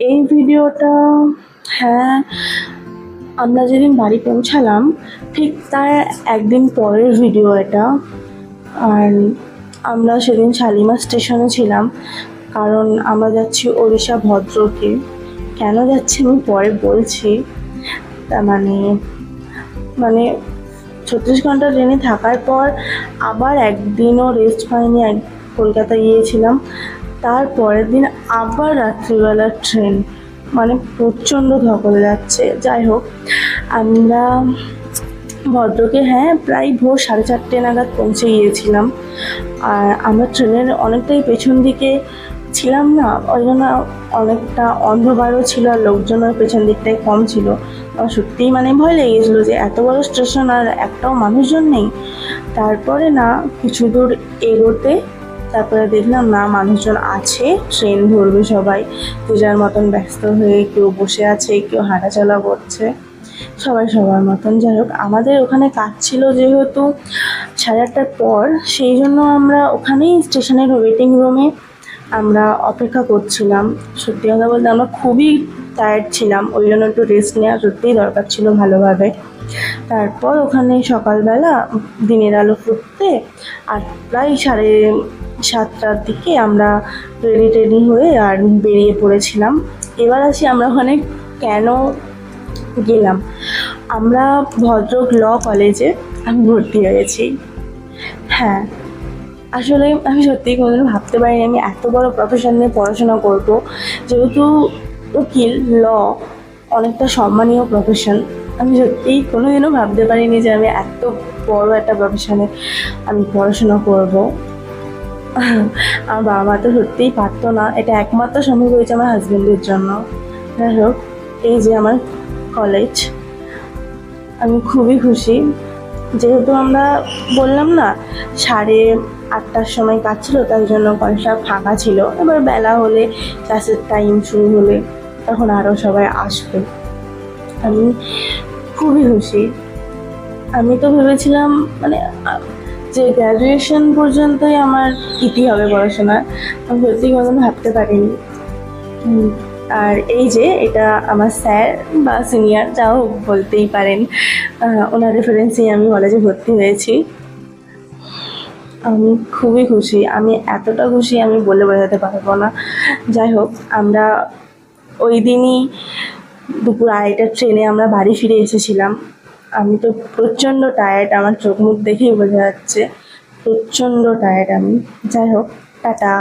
এই ভিডিওটা, হ্যাঁ, আমরা যেদিন বাড়ি পৌঁছালাম ঠিক তার একদিন পরের ভিডিও এটা। আর আমরা সেদিন শালিমার স্টেশনে ছিলাম, কারণ আমরা যাচ্ছি ওড়িশা ভদ্রকে। কেন যাচ্ছি আমি পরে বলছি। তা মানে মানে 36 ঘন্টা ট্রেনে থাকার পর আবার একদিনও রেস্ট পাইনি। কলকাতায় গিয়েছিলাম, তার পরের দিন আবার রাত্রিবেলার ট্রেন, মানে প্রচণ্ড ধকল যাচ্ছে। যাই হোক, আমরা ভদ্রকে প্রায় ভোর 4:30 নাগাদ পৌঁছে গিয়েছিলাম। আর আমরা ট্রেনের অনেকটাই পেছন দিকে ছিলাম না, ওই জন্য অনেকটা অন্ধকারও ছিল, আর লোকজনের পেছন দিকটাই কম ছিল। আমার সত্যিই ভয় লেগে গেছিলো যে এত বড় স্টেশন আর একটাও মানুষজন নেই। তারপরে না কিছু দূর এগোতে তারপরে দেখলাম না, মানুষজন আছে, ট্রেন ধরবে সবাই, যে যার মতন ব্যস্ত হয়ে কেউ বসে আছে, কেউ হাঁটাচলা করছে, সবাই সবার মতন। যাই হোক, আমাদের ওখানে কাজ ছিল যেহেতু 8:30টার পর, সেই জন্য আমরা ওখানেই স্টেশনের ওয়েটিং রুমে আমরা অপেক্ষা করছিলাম। সত্যি কথা বলতে আমরা খুবই টায়ার্ড ছিলাম, ওই জন্য একটু রেস্ট নেওয়া সত্যিই দরকার ছিল ভালোভাবে। তারপর ওখানে সকালবেলা দিনের আলো ফুটতে আর প্রায় 7:30টার দিকে আমরা রেডি হয়ে আর বেরিয়ে পড়েছিলাম। এবার আসি আমরা ওখানে কেন গেলাম। আমরা ভদ্রক ল কলেজে আমি ভর্তি হয়েছি। হ্যাঁ, আসলে আমি সত্যিই কোনোদিনও ভাবতে পারিনি আমি এত বড় প্রফেশন নিয়ে পড়াশোনা করবো। যেহেতু উকিল, ল অনেকটা সম্মানীয় প্রফেশন, আমি সত্যিই কোনোদিনও ভাবতে পারিনি যে আমি এত বড় একটা প্রফেশনে আমি পড়াশোনা করবো। আমার বাবা মা তো সত্যিই পারতো না, এটা একমাত্র সম্ভব হয়েছে আমার হাজবেন্ডের জন্য। যাই হোক, এই যে আমার কলেজ, আমি খুবই খুশি। যেহেতু আমরা বললাম না 8:30টার সময় কাজ ছিল, তাই জন্য কলেজটা ফাঁকা ছিল। এবার বেলা হলে, ক্লাসের টাইম শুরু হলে তখন আরও সবাই আসবে। আমি খুবই খুশি। আমি তো ভেবেছিলাম যে গ্র্যাজুয়েশন পর্যন্তই আমার ইতি হবে পড়াশোনার, আমি সত্যি কোনো ভাবতে পারিনি। আর এই যে এটা আমার স্যার বা সিনিয়র যা হোক বলতেই পারেন, ওনার রেফারেন্সেই আমি কলেজে ভর্তি হয়েছি। আমি খুবই খুশি, আমি এতটা খুশি আমি বলে বোঝাতে পারবো না। যাই হোক, আমরা ওই দিনই দুপুর 2:30টার ট্রেনে আমরা বাড়ি ফিরে এসেছিলাম। আমি তো প্রচণ্ড টায়ার্ড, আমার চোখ মুখ দেখেই বোঝা যাচ্ছে প্রচণ্ড টায়ার্ড আমি। যাই হোক, টাটা।